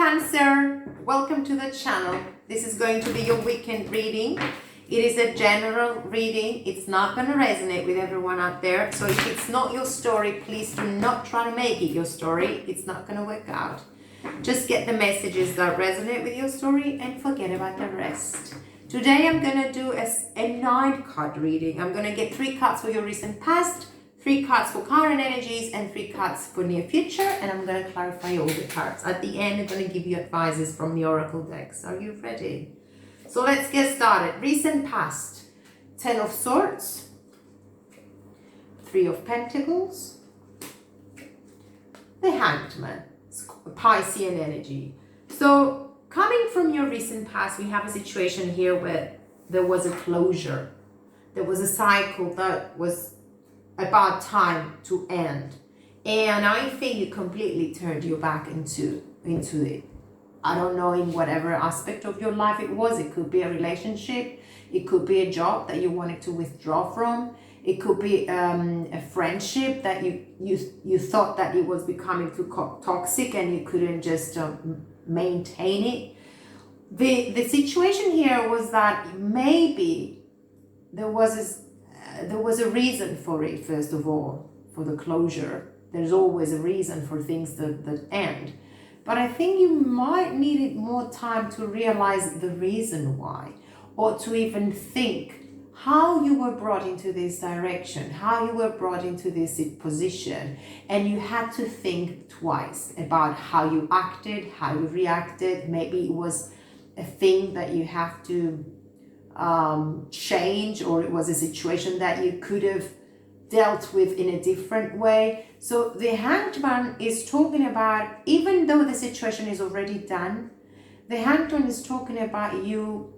Cancer, welcome to the channel. This is going to be your weekend reading. It is a general reading. It's not going to resonate with everyone out there. So if it's not your story, please do not try to make it your story. It's not going to work out. Just get the messages that resonate with your story and forget about the rest. Today I'm going to do a 9-card reading. I'm going to get 3 cards for your recent past, 3 cards for current energies, and 3 cards for near future. And I'm going to clarify all the cards. At the end, I'm going to give you advices from the Oracle decks. Are you ready? So let's get started. Recent past. 10 of Swords. 3 of Pentacles. The Hanged Man. Piscean energy. So coming from your recent past, we have a situation here where there was a closure. There was a cycle that was about time to end. And I think you completely turned your back into it. I don't know, in whatever aspect of your life it was. It could be a relationship. It could be a job that you wanted to withdraw from. It could be a friendship that you thought that it was becoming too toxic and you couldn't just maintain it. The situation here was that maybe there was a reason for it. First of all, for the closure, there's always a reason for things that end. But I think you might need more time to realize the reason why, or to even think how you were brought into this direction, how you were brought into this position, and you had to think twice about how you acted, how you reacted. Maybe it was a thing that you have to change, or it was a situation that you could have dealt with in a different way. So the Hanged Man is talking about, even though the situation is already done, the Hanged Man is talking about you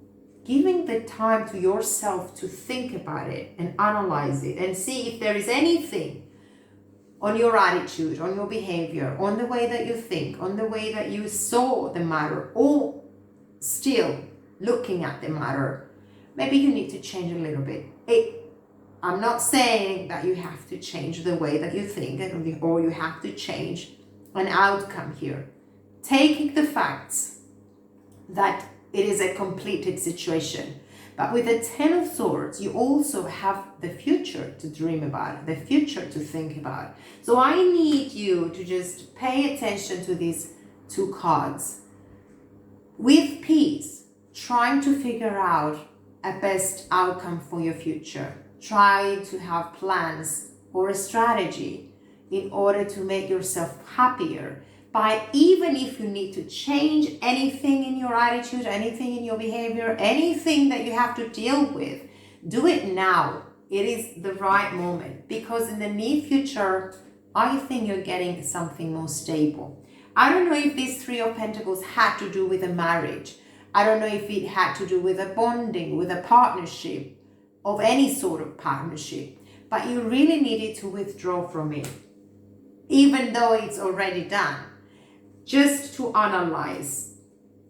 giving the time to yourself to think about it and analyze it and see if there is anything on your attitude, on your behavior, on the way that you think, on the way that you saw the matter, or still looking at the matter. Maybe you need to change a little bit. I'm not saying that you have to change the way that you think or you have to change an outcome here. Taking the facts that it is a completed situation. But with the 10 of Swords, you also have the future to dream about, the future to think about. So I need you to just pay attention to these 2 cards. With peace, trying to figure out a best outcome for your future. Try to have plans or a strategy in order to make yourself happier. By even if you need to change anything in your attitude, anything in your behavior, anything that you have to deal with, do it now. It is the right moment, because in the near future, I think you're getting something more stable. I don't know if these 3 of Pentacles had to do with a marriage. I don't know if it had to do with a bonding, with a partnership, of any sort of partnership, but you really needed to withdraw from it, even though it's already done, just to analyze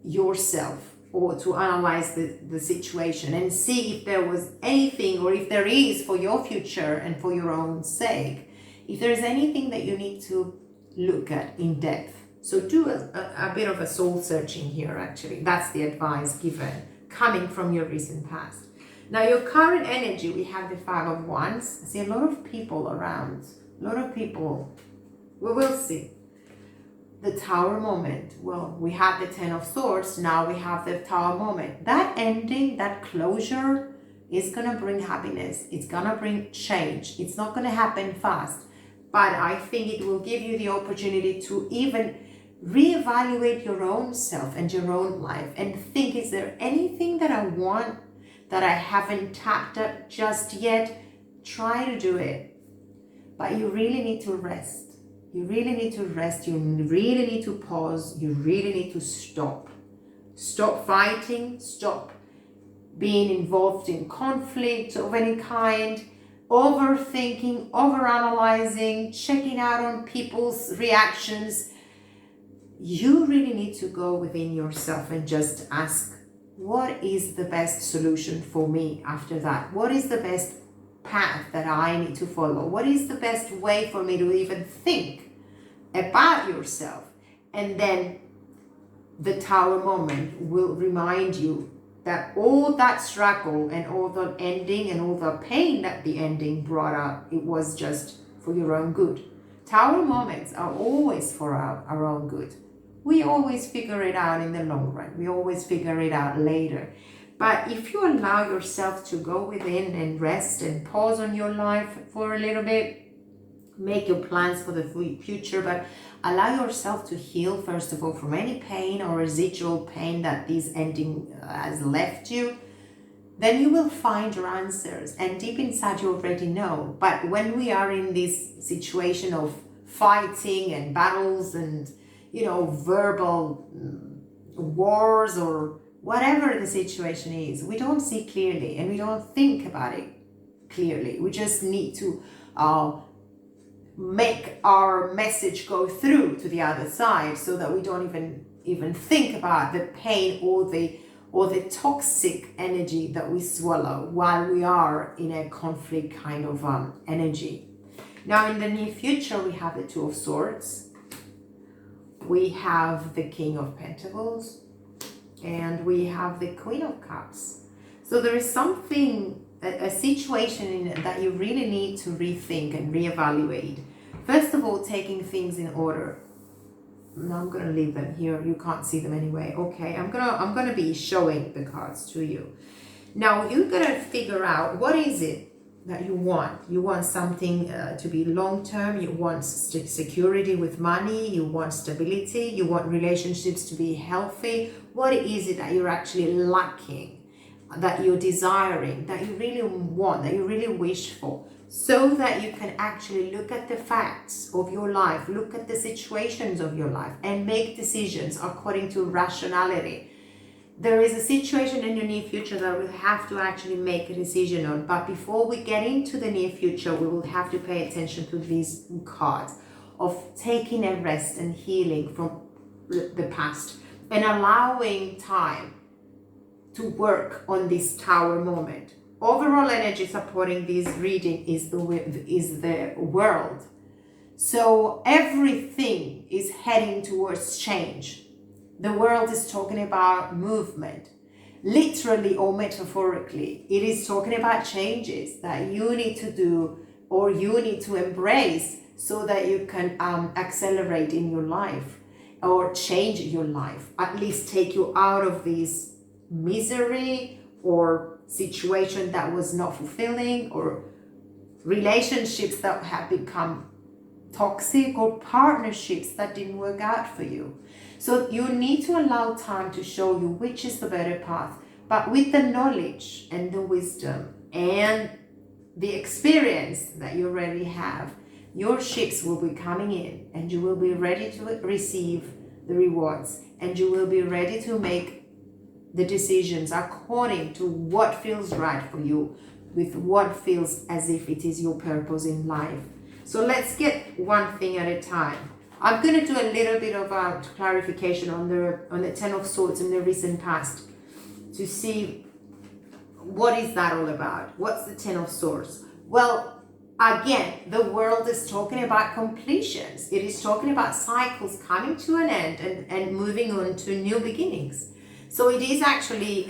yourself or to analyze the situation and see if there was anything, or if there is, for your future and for your own sake, if there's anything that you need to look at in depth. So do a bit of a soul searching here, actually. That's the advice given, coming from your recent past. Now, your current energy, we have the 5 of Wands. I see a lot of people around. A lot of people. We will see. The Tower moment. Well, we have the 10 of Swords. Now we have the Tower moment. That ending, that closure is going to bring happiness. It's going to bring change. It's not going to happen fast. But I think it will give you the opportunity to even reevaluate your own self and your own life and think, is there anything that I want that I haven't tapped up just yet? Try to do it. But you really need to rest. You really need to rest. You really need to pause. You really need to stop. Stop fighting. Stop being involved in conflict of any kind. Overthinking, overanalyzing, checking out on people's reactions. You really need to go within yourself and just ask, what is the best solution for me after that? What is the best path that I need to follow? What is the best way for me to even think about yourself? And then the Tower moment will remind you that all that struggle and all the ending and all the pain that the ending brought up, it was just for your own good. Tower moments are always for our own good. We always figure it out in the long run. We always figure it out later. But if you allow yourself to go within and rest and pause on your life for a little bit, make your plans for the future, but allow yourself to heal, first of all, from any pain or residual pain that this ending has left you, then you will find your answers. And deep inside, you already know. But when we are in this situation of fighting and battles and, verbal wars or whatever the situation is, we don't see clearly and we don't think about it clearly. We just need to make our message go through to the other side so that we don't even think about the pain or the toxic energy that we swallow while we are in a conflict kind of energy. Now in the near future, we have the Two of Swords, we have the King of Pentacles, and we have the Queen of Cups. So there is something, a situation that you really need to rethink and reevaluate. First of all, taking things in order. Now I'm gonna leave them here. You can't see them anyway. Okay, I'm gonna be showing the cards to you. Now you're gonna figure out what is it that you want. You want something to be long term. You want security with money. You want stability. You want relationships to be healthy. What is it that you're actually lacking, that you're desiring, that you really want, that you really wish for, so that you can actually look at the facts of your life, look at the situations of your life, and make decisions according to rationality. There is a situation in the near future that we'll have to actually make a decision on. But before we get into the near future, we will have to pay attention to these cards of taking a rest and healing from the past and allowing time to work on this Tower moment. Overall energy supporting this reading is the world. So everything is heading towards change. The world is talking about movement, literally or metaphorically. It is talking about changes that you need to do or you need to embrace so that you can accelerate in your life or change your life, at least take you out of this misery or situation that was not fulfilling or relationships that have become toxic or partnerships that didn't work out for you. So you need to allow time to show you which is the better path, but with the knowledge and the wisdom and the experience that you already have, your ships will be coming in and you will be ready to receive the rewards and you will be ready to make the decisions according to what feels right for you, with what feels as if it is your purpose in life. So let's get one thing at a time. I'm going to do a little bit of a clarification on the Ten of Swords in the recent past to see what is that all about. What's the Ten of Swords? Well, again, the world is talking about completions. It is talking about cycles coming to an end and moving on to new beginnings. So it is actually,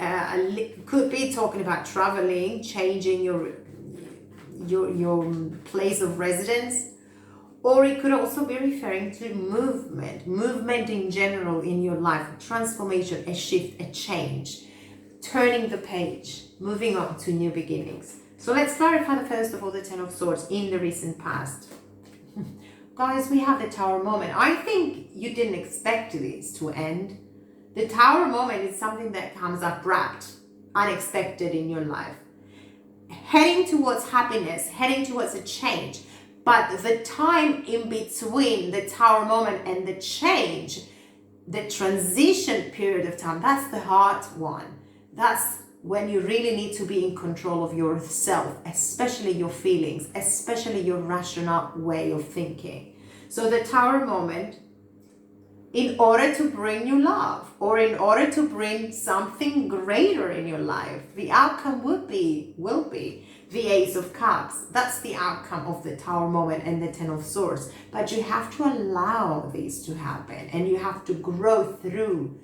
could be talking about traveling, changing your place of residence, or it could also be referring to movement in general in your life, transformation, a shift, a change, turning the page, moving on to new beginnings. So let's clarify first of all the Ten of Swords in the recent past. Guys, we have the Tower moment. I think you didn't expect this to end. The Tower moment is something that comes abrupt, unexpected in your life. Heading towards happiness, heading towards a change. But the time in between the Tower moment and the change, the transition period of time, that's the hard one. That's when you really need to be in control of yourself, especially your feelings, especially your rational way of thinking. So the Tower moment, in order to bring you love or in order to bring something greater in your life, the outcome will be the Ace of Cups. That's the outcome of the Tower moment and the Ten of Swords. But you have to allow this to happen and you have to grow through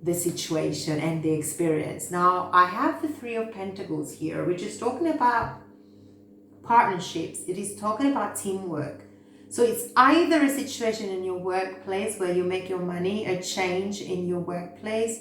the situation and the experience. Now, I have the Three of Pentacles here, which is talking about partnerships. It is talking about teamwork. So it's either a situation in your workplace where you make your money, a change in your workplace,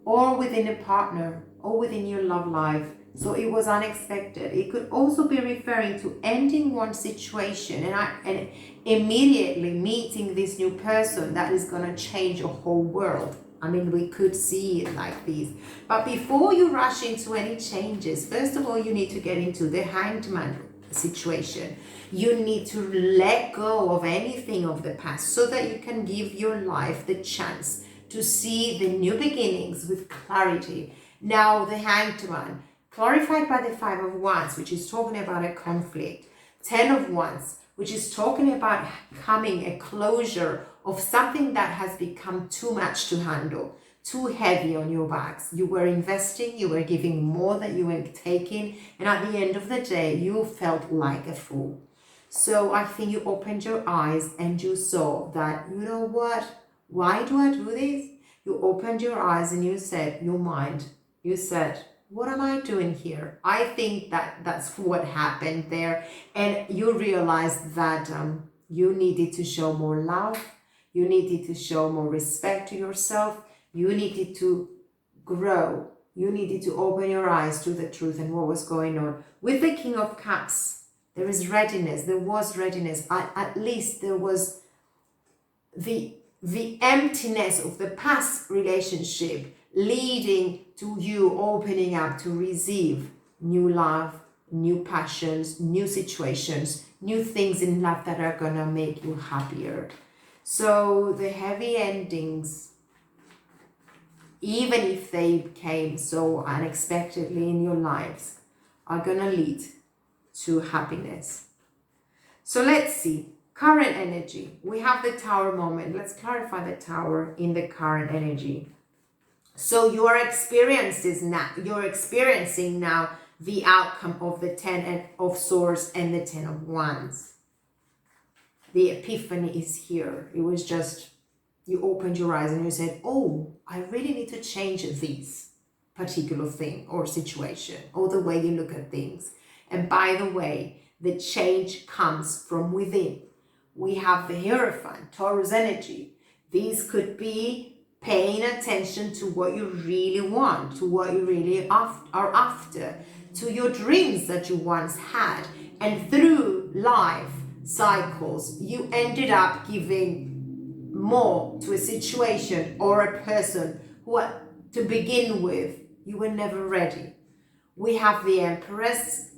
or within a partner, or within your love life. So it was unexpected. It could also be referring to ending one situation and immediately meeting this new person that is going to change your whole world. I mean, we could see it like this. But before you rush into any changes, first of all, you need to get into the Hanged Man situation. You need to let go of anything of the past so that you can give your life the chance to see the new beginnings with clarity. Now, the Hanged Man, clarified by the Five of Wands, which is talking about a conflict. 10 of Wands, which is talking about coming a closure of something that has become too much to handle, too heavy on your backs. You were investing, you were giving more than you were taking, and at the end of the day, you felt like a fool. So I think you opened your eyes and you saw that, you know what? Why do I do this? You opened your eyes and you said, your mind, you said, what am I doing here? I think that's what happened there. And you realized that you needed to show more love. You needed to show more respect to yourself. You needed to grow. You needed to open your eyes to the truth and what was going on. With the King of Cups, there is readiness. There was readiness. At least there was the emptiness of the past relationship leading to you opening up to receive new love, new passions, new situations, new things in life that are gonna make you happier. So the heavy endings, even if they came so unexpectedly in your lives, are gonna lead to happiness. So let's see. Current energy. We have the Tower moment. Let's clarify the Tower in the current energy. So you are experiencing now the outcome of the 10 of Swords and the 10 of Wands. The epiphany is here. It was just, you opened your eyes and you said, oh, I really need to change this particular thing or situation or the way you look at things. And by the way, the change comes from within. We have the Hierophant, Taurus energy. These could be paying attention to what you really want, to what you really are after, to your dreams that you once had. And through life cycles, you ended up giving more to a situation or a person who, to begin with, you were never ready. We have the Empress,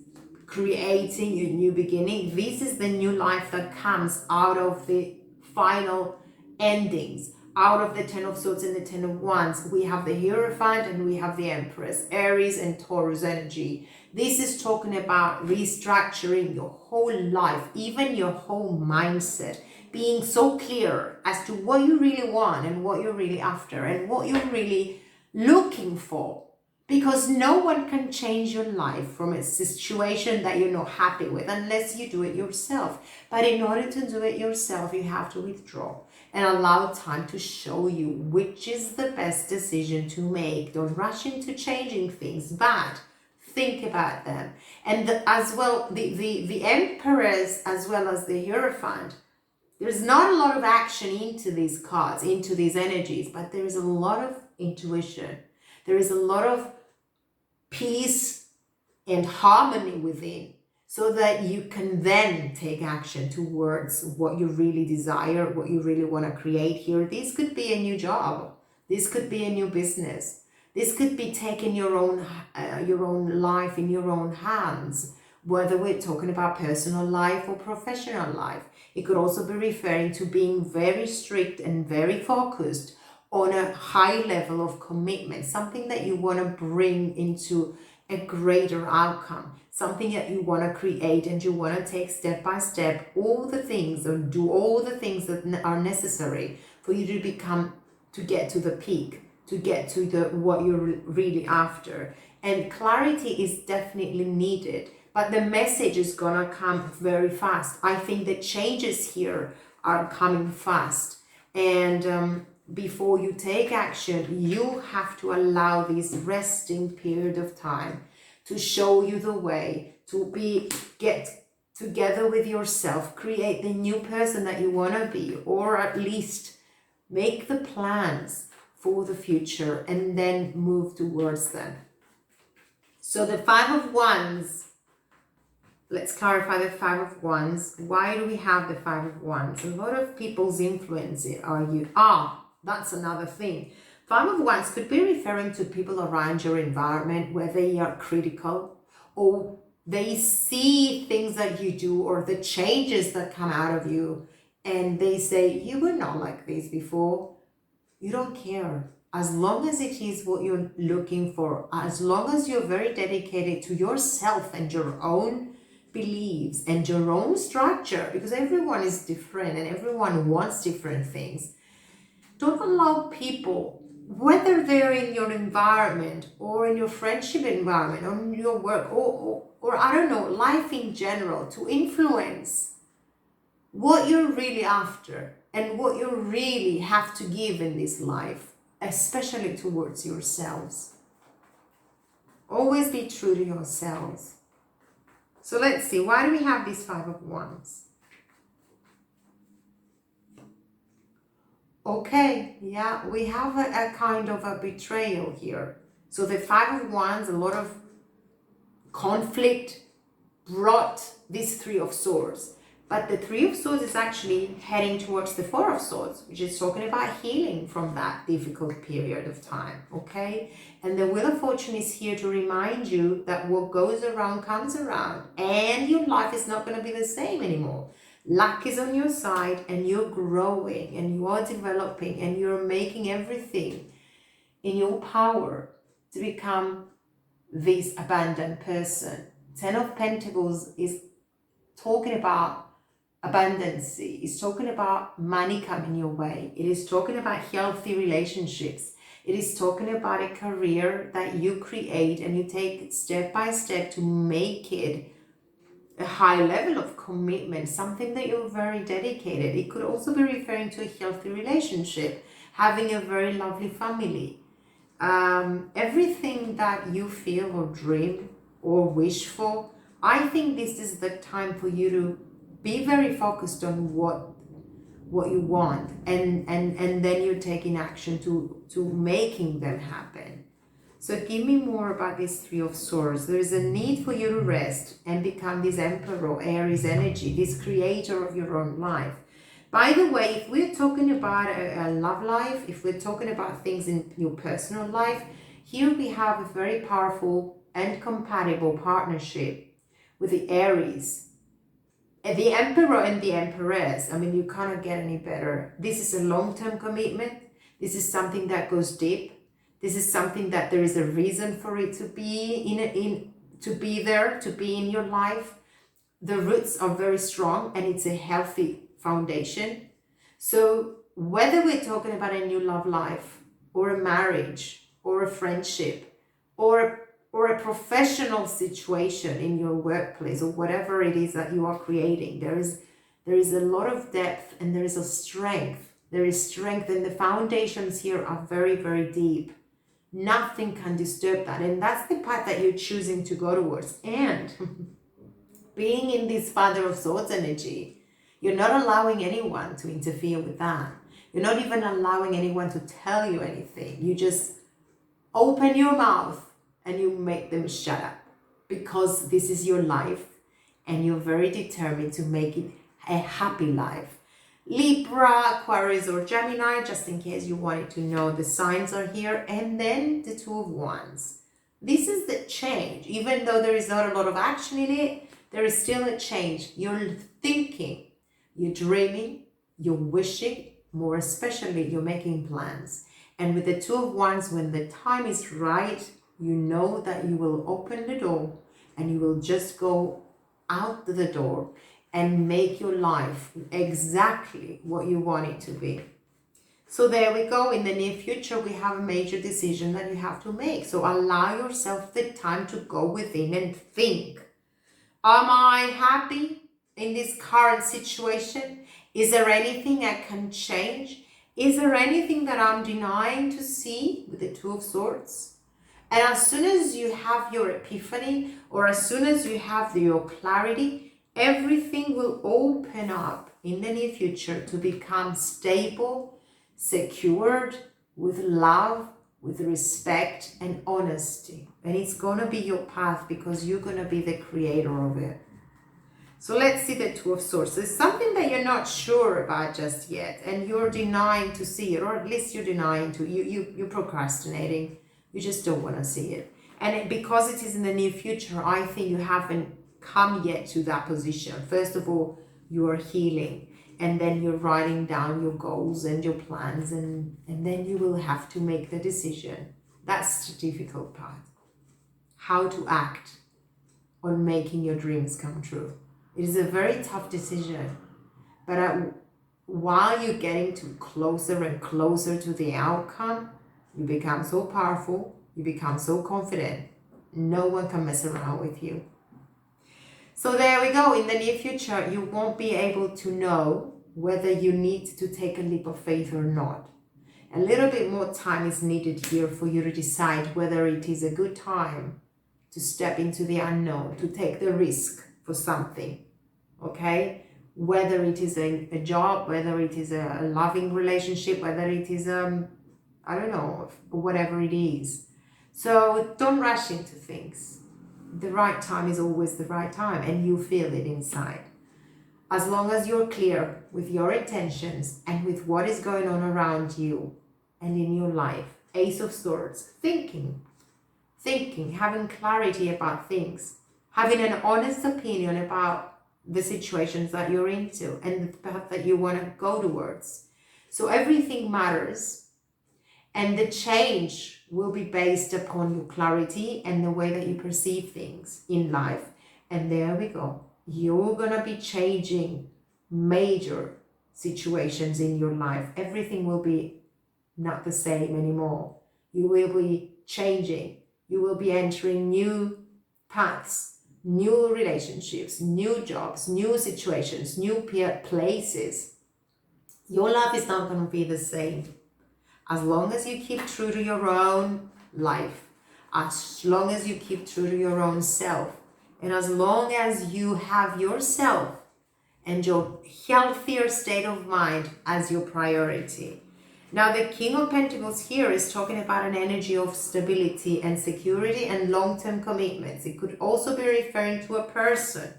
creating a new beginning. This is the new life that comes out of the final endings. Out of the 10 of Swords and the 10 of Wands, we have the Hierophant and we have the Empress, Aries and Taurus energy. This is talking about restructuring your whole life, even your whole mindset, being so clear as to what you really want and what you're really after and what you're really looking for. Because no one can change your life from a situation that you're not happy with unless you do it yourself. But in order to do it yourself, you have to withdraw and allow time to show you which is the best decision to make. Don't rush into changing things, but think about them. And as well, the Empress as well as the Hierophant, there's not a lot of action into these cards, into these energies, but there is a lot of intuition. There is a lot of peace and harmony within, so that you can then take action towards what you really desire, what you really want to create here. This could be a new job. This could be a new business. This could be taking your own life in your own hands, whether we're talking about personal life or professional life. It could also be referring to being very strict and very focused on a high level of commitment, something that you want to bring into a greater outcome, something that you want to create and you want to take step by step all the things or do all the things that are necessary for you to get to the peak, to get to what you're really after. And clarity is definitely needed, but the message is gonna come very fast. I think the changes here are coming fast. And before you take action, you have to allow this resting period of time to show you the way, to get together with yourself, create the new person that you want to be, or at least make the plans for the future and then move towards them. So the Five of Wands, let's clarify the Five of Wands. Why do we have the Five of Wands? A lot of people's influence are you. That's another thing. Five of Wands could be referring to people around your environment where they are critical, or they see things that you do or the changes that come out of you, and they say, you were not like this before. You don't care. As long as it is what you're looking for, as long as you're very dedicated to yourself and your own beliefs and your own structure, because everyone is different and everyone wants different things. Don't allow people, whether they're in your environment or in your friendship environment or in your work or I don't know, life in general, to influence what you're really after and what you really have to give in this life, especially towards yourselves. Always be true to yourselves. So let's see, why do we have this Five of Wands? Okay, yeah, we have a kind of a betrayal here. So the Five of Wands, a lot of conflict brought this Three of Swords. But the Three of Swords is actually heading towards the Four of Swords, which is talking about healing from that difficult period of time, okay? And the Wheel of Fortune is here to remind you that what goes around comes around, and your life is not going to be the same anymore. Luck is on your side, and you're growing, and you are developing, and you're making everything in your power to become this abundant person. Ten of Pentacles is talking about abundance. It's talking about money coming your way. It is talking about healthy relationships. It is talking about a career that you create and you take step by step to make it a high level of commitment, something that you're very dedicated. It could also be referring to a healthy relationship, having a very lovely family. Everything that you feel or dream or wish for, I think this is the time for you to be very focused on what you want, and then you're taking action to making them happen. So give me more about this Three of Swords. There is a need for you to rest and become this Emperor, Aries energy, this creator of your own life. By the way, if we're talking about a love life, if we're talking about things in your personal life, here we have a very powerful and compatible partnership with the Aries. The Emperor and the Empress, I mean, you cannot get any better. This is a long-term commitment. This is something that goes deep. This is something that there is a reason for it to be to be in your life. The roots are very strong and it's a healthy foundation. So whether we're talking about a new love life or a marriage or a friendship or a professional situation in your workplace or whatever it is that you are creating, there is a lot of depth and there is a strength. There is strength, and the foundations here are very, very deep. Nothing can disturb that, and that's the path that you're choosing to go towards. And being in this Father of Swords energy, you're not allowing anyone to interfere with that. You're not even allowing anyone to tell you anything. You just open your mouth and you make them shut up, because this is your life and you're very determined to make it a happy life. Libra, Aquarius, or Gemini, just in case you wanted to know, the signs are here. And then the Two of Wands. This is the change. Even though there is not a lot of action in it, there is still a change. You're thinking, you're dreaming, you're wishing, more especially you're making plans. And with the Two of Wands, when the time is right, you know that you will open the door and you will just go out the door and make your life exactly what you want it to be. So there we go. In the near future, we have a major decision that you have to make. So allow yourself the time to go within and think. Am I happy in this current situation? Is there anything I can change? Is there anything that I'm denying to see with the Two of Swords? And as soon as you have your epiphany, or as soon as you have your clarity, everything will open up in the near future to become stable, secured, with love, with respect and honesty. And it's going to be your path because you're going to be the creator of it. So let's see the Two of Swords. It's something that you're not sure about just yet, and you're denying to see it, or at least you're denying to, you're procrastinating. You just don't want to see it. And because it is in the near future, I think you haven't come yet to that position. First of all, you are healing, and then you're writing down your goals and your plans, and then you will have to make the decision. That's the difficult part. How to act on making your dreams come true. It is a very tough decision, but while you're getting to closer and closer to the outcome, you become so powerful, you become so confident, no one can mess around with you. So there we go. In the near future, you won't be able to know whether you need to take a leap of faith or not. A little bit more time is needed here for you to decide whether it is a good time to step into the unknown, to take the risk for something, okay? Whether it is a job, whether it is a loving relationship, whether it is, I don't know, whatever it is. So don't rush into things. The right time is always the right time, and you feel it inside. As long as you're clear with your intentions and with what is going on around you and in your life. Ace of Swords, thinking, having clarity about things, having an honest opinion about the situations that you're into and the path that you want to go towards. So everything matters, and the change will be based upon your clarity and the way that you perceive things in life. And there we go. You're going to be changing major situations in your life. Everything will be not the same anymore. You will be changing. You will be entering new paths, new relationships, new jobs, new situations, new places. Your life is not going to be the same. As long as you keep true to your own life, as long as you keep true to your own self, and as long as you have yourself and your healthier state of mind as your priority. Now, the King of Pentacles here is talking about an energy of stability and security and long-term commitments. It could also be referring to a person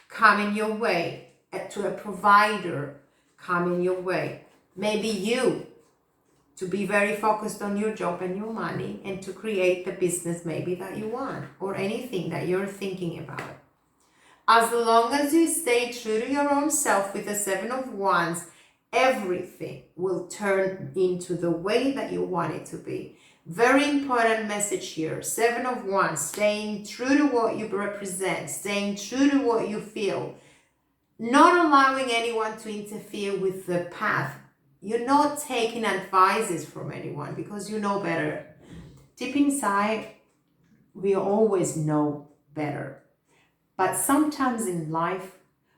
coming your way, to a provider coming your way. Maybe you, to be very focused on your job and your money, and to create the business maybe that you want, or anything that you're thinking about. As long as you stay true to your own self with the Seven of Wands, everything will turn into the way that you want it to be. Very important message here. Seven of Wands, staying true to what you represent, staying true to what you feel, not allowing anyone to interfere with the path. You're not taking advices from anyone because you know better. Deep inside, we always know better. But sometimes in life,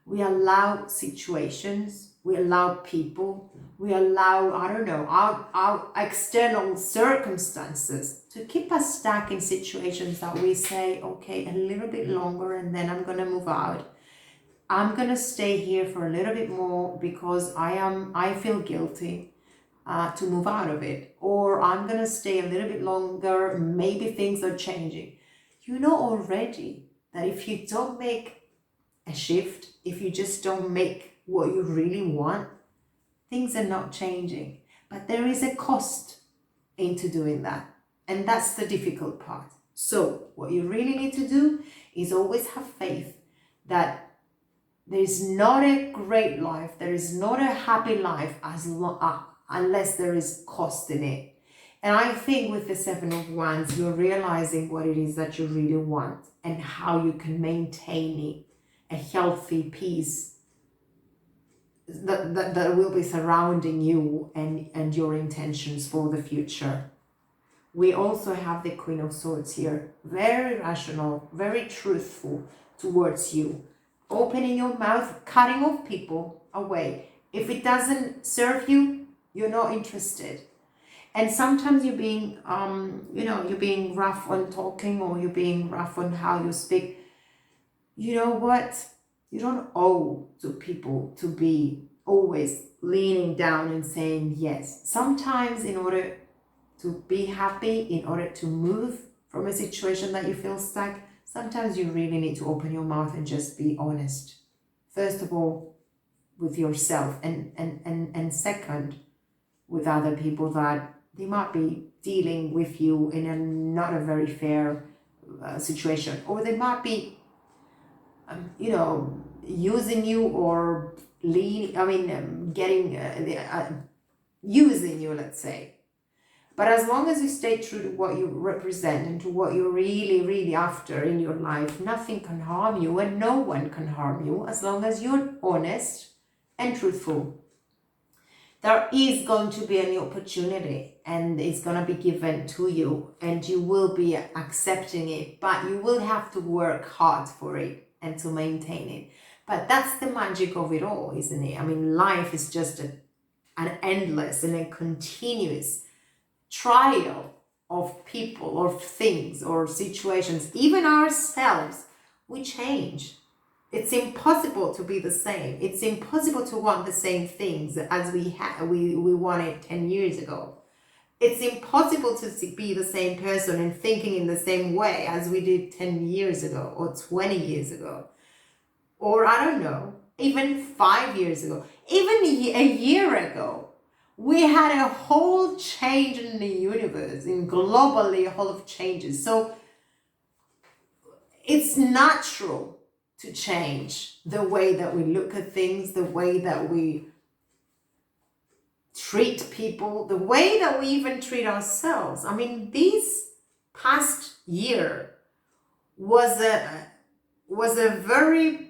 we allow situations, we allow people, we allow, I don't know, our external circumstances to keep us stuck in situations that we say, okay, a little bit longer and then I'm going to move out. I'm going to stay here for a little bit more because I feel guilty to move out of it. Or I'm going to stay a little bit longer. Maybe things are changing. You know already that if you don't make a shift, if you just don't make what you really want, things are not changing. But there is a cost into doing that. And that's the difficult part. So what you really need to do is always have faith that there is not a great life, there is not a happy life unless there is cost in it. And I think with the Seven of Wands, you're realizing what it is that you really want and how you can maintain it, a healthy peace that will be surrounding you and your intentions for the future. We also have the Queen of Swords here, very rational, very truthful towards you. Opening your mouth, cutting off people away. If it doesn't serve you, You're not interested. And sometimes you're being, you're being rough on talking, or you're being rough on how you speak. You know what? You don't owe to people to be always leaning down and saying yes. Sometimes in order to be happy, in order to move from a situation that you feel stuck, sometimes you really need to open your mouth and just be honest. First of all, with yourself, and second, with other people that they might be dealing with you in a not a very fair situation, or they might be using you, or using you, let's say. But as long as you stay true to what you represent and to what you're really, really after in your life, nothing can harm you, and no one can harm you as long as you're honest and truthful. There is going to be an opportunity, and it's going to be given to you, and you will be accepting it, but you will have to work hard for it and to maintain it. But that's the magic of it all, isn't it? I mean, life is just an endless and a continuous trial of people or things or situations. Even ourselves, we change. It's impossible to be the same. It's impossible to want the same things as we wanted 10 years ago. It's impossible to be the same person and thinking in the same way as we did 10 years ago or 20 years ago. Or I don't know, even 5 years ago, even a year ago. We had a whole change in the universe, in globally a whole of changes. So it's natural to change the way that we look at things, the way that we treat people, the way that we even treat ourselves. I mean, this past year was a very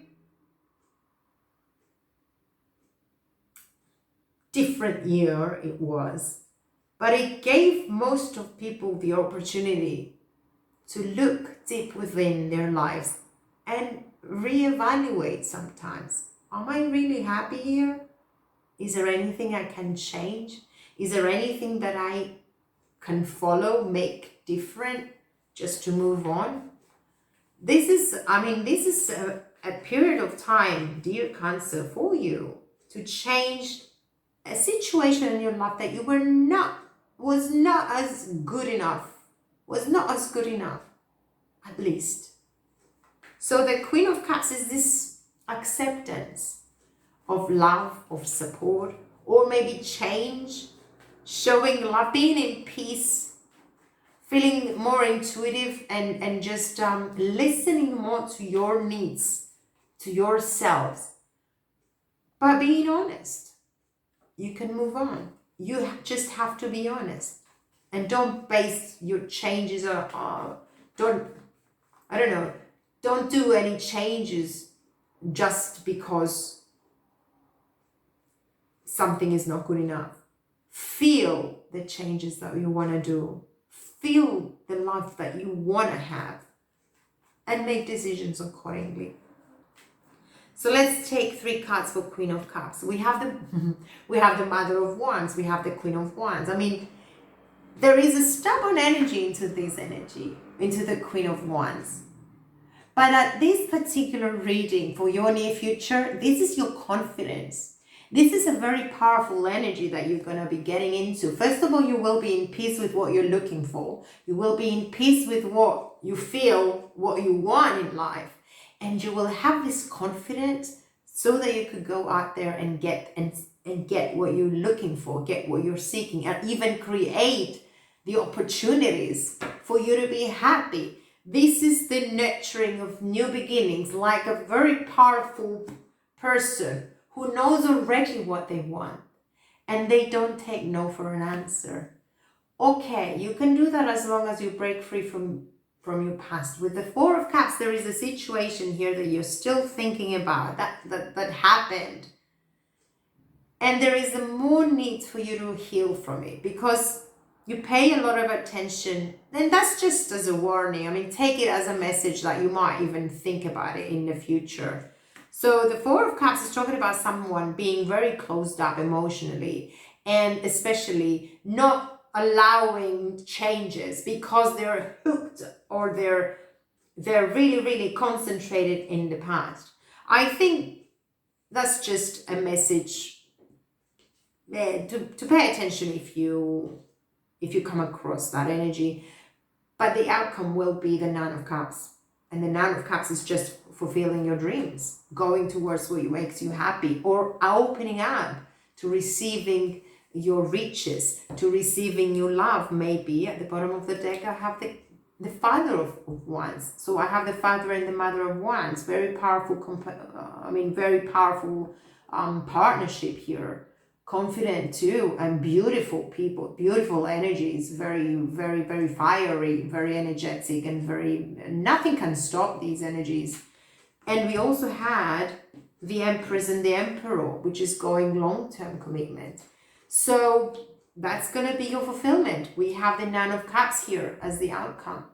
different year, it was, but it gave most of people the opportunity to look deep within their lives and reevaluate sometimes. Am I really happy here? Is there anything I can change? Is there anything that I can follow, make different, just to move on? This is a period of time, dear Cancer, for you to change a situation in your life that you was not as good enough, at least. So the Queen of Cups is this acceptance of love, of support, or maybe change, showing love, being in peace, feeling more intuitive, and just listening more to your needs, to yourselves, but being honest. You can move on. You just have to be honest, and don't base your changes don't do any changes just because something is not good enough. Feel the changes that you want to do. Feel the life that you want to have, and make decisions accordingly. So let's take 3 cards for Queen of Cups. We have the Mother of Wands. We have the Queen of Wands. I mean, there is a stubborn energy into the Queen of Wands. But at this particular reading for your near future, this is your confidence. This is a very powerful energy that you're going to be getting into. First of all, you will be in peace with what you're looking for. You will be in peace with what you feel, what you want in life. And you will have this confidence so that you could go out there and get what you're looking for, get what you're seeking, and even create the opportunities for you to be happy. This is the nurturing of new beginnings, like a very powerful person who knows already what they want, and they don't take no for an answer. Okay, you can do that as long as you break free from your past. With the 4 of Cups, there is a situation here that you're still thinking about that happened, and there is a more need for you to heal from it because you pay a lot of attention. Then that's just as a warning. I mean, take it as a message that you might even think about it in the future. So the 4 of Cups is talking about someone being very closed up emotionally and especially not allowing changes because they're hooked or they're really, really concentrated in the past. I think that's just a message to pay attention if you come across that energy. But the outcome will be the Nine of Cups. And the Nine of Cups is just fulfilling your dreams, going towards what makes you happy, or opening up to receiving your riches, to receiving your love. Maybe at the bottom of the deck I have the Father of Wands. So I have the Father and the Mother of Wands. Very powerful, very powerful partnership here. Confident too, and beautiful people, beautiful energies, very, very, very fiery, very energetic, and nothing can stop these energies. And we also had the Empress and the Emperor, which is going long-term commitment. So that's going to be your fulfillment. We have the Nine of Cups here as the outcome.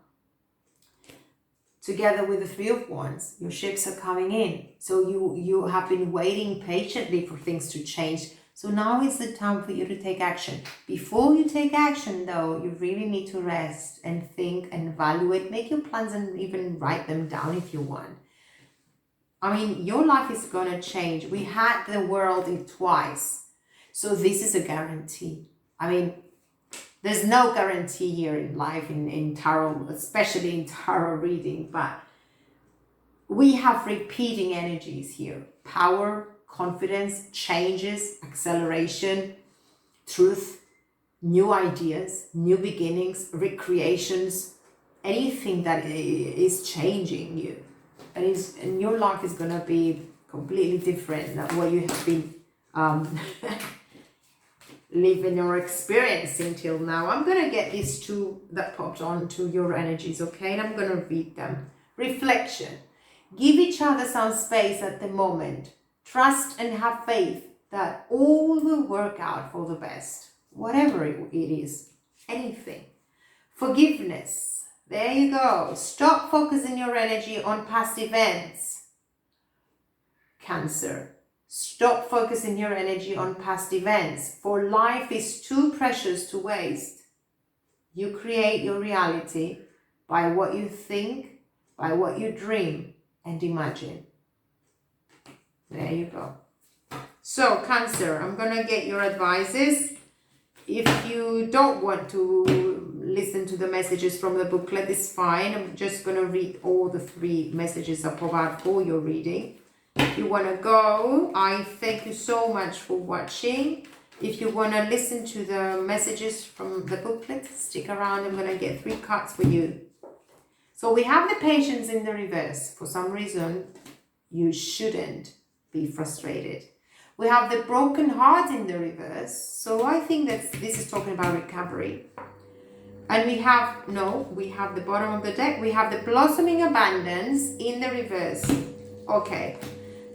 Together with the Three of Wands, your ships are coming in. So you have been waiting patiently for things to change. So now is the time for you to take action. Before you take action, though, you really need to rest and think and evaluate. Make your plans and even write them down if you want. I mean, your life is going to change. We had the world twice. So this is a guarantee. I mean, there's no guarantee here in life, in tarot, especially in tarot reading. But we have repeating energies here. Power, confidence, changes, acceleration, truth, new ideas, new beginnings, recreations, anything that is changing you. And your life is going to be completely different than what you have been living or experiencing till now. I'm going to get these two that popped onto your energies, okay? And I'm going to read them. Reflection. Give each other some space at the moment. Trust and have faith that all will work out for the best, whatever it is, anything. Forgiveness, there you go. Stop focusing your energy on past events. Cancer, stop focusing your energy on past events, for life is too precious to waste. You create your reality by what you think, by what you dream and imagine. There you go. So, Cancer, I'm going to get your advices. If you don't want to listen to the messages from the booklet, it's fine. I'm just going to read all the 3 messages that pop out for your reading. If you want to go, I thank you so much for watching. If you want to listen to the messages from the booklet, stick around. I'm going to get 3 cards for you. So we have the Patience in the reverse. For some reason, you shouldn't be frustrated. We have the Broken Heart in the reverse. So I think that this is talking about recovery. And we have the bottom of the deck. We have the Blossoming Abundance in the reverse. Okay.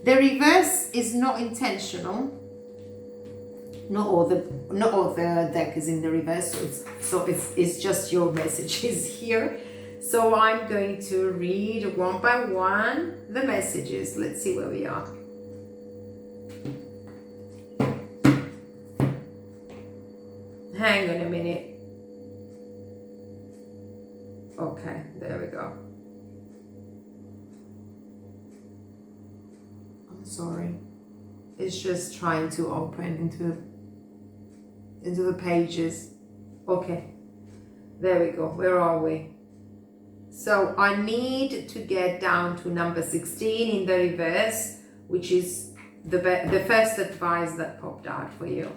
The reverse is not intentional. Not all the deck is in the reverse. So it's just your messages here. So I'm going to read one by one the messages. Let's see where we are. Hang on a minute. Okay, there we go. I'm sorry. It's just trying to open into the pages. Okay, there we go. Where are we? So I need to get down to number 16 in the reverse, which is the first advice that popped out for you.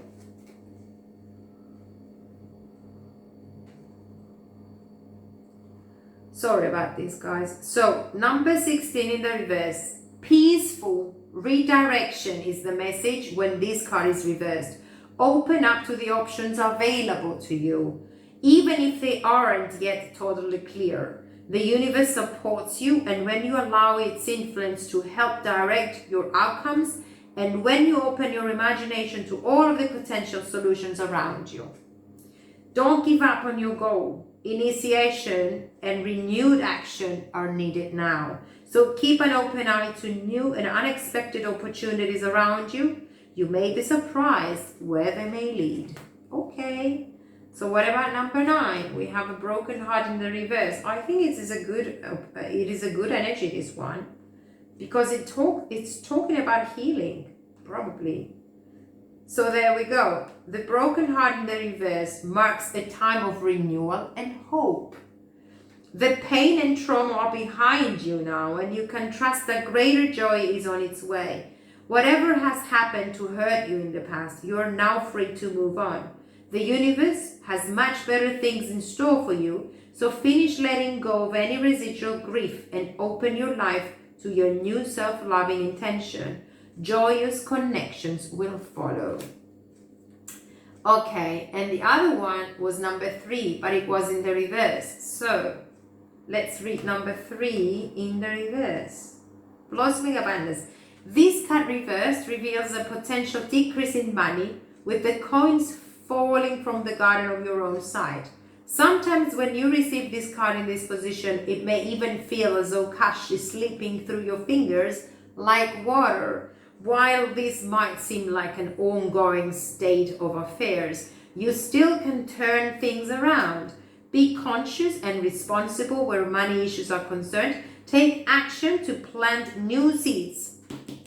Sorry about this, guys. So number 16 in the reverse, peaceful redirection is the message when this card is reversed. Open up to the options available to you, even if they aren't yet totally clear. The universe supports you, and when you allow its influence to help direct your outcomes, and when you open your imagination to all of the potential solutions around you. Don't give up on your goal. Initiation and renewed action are needed now. So keep an open eye to new and unexpected opportunities around you. You may be surprised where they may lead. Okay. So what about number 9? We have a broken heart in the reverse. I think it is a good energy, this one, because it's talking about healing, probably. So there we go. The broken heart in the reverse marks a time of renewal and hope. The pain and trauma are behind you now, and you can trust that greater joy is on its way. Whatever has happened to hurt you in the past, you are now free to move on. The universe has much better things in store for you, so finish letting go of any residual grief and open your life to your new self-loving intention. Joyous connections will follow. Okay, and the other one was number 3, but it was in the reverse. So let's read number 3 in the reverse. Blossoming abundance. This card reversed reveals a potential decrease in money, with the coins falling from the garden of your own side. Sometimes when you receive this card in this position, it may even feel as though cash is slipping through your fingers like water. While this might seem like an ongoing state of affairs, you still can turn things around. Be conscious and responsible where money issues are concerned. Take action to plant new seeds.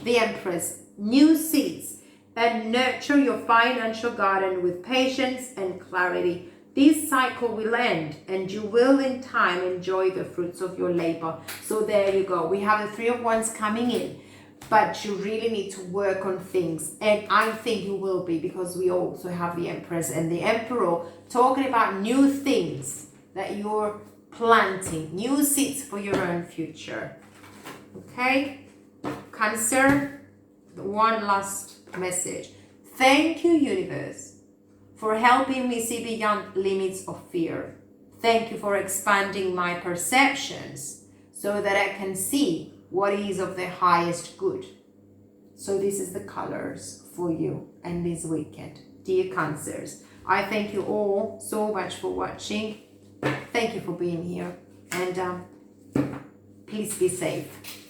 The Empress, new seeds. And nurture your financial garden with patience and clarity. This cycle will end, and you will in time enjoy the fruits of your labor. So there you go. We have the 3 of Wands coming in, but you really need to work on things. And I think you will be, because we also have the Empress and the Emperor talking about new things that you're planting, new seeds for your own future. Okay? Cancer, one last message. Thank you, universe, for helping me see beyond limits of fear. Thank you for expanding my perceptions so that I can see what is of the highest good. So this is the colors for you and this weekend, dear Cancers. I thank you all so much for watching. Thank you for being here, and please be safe.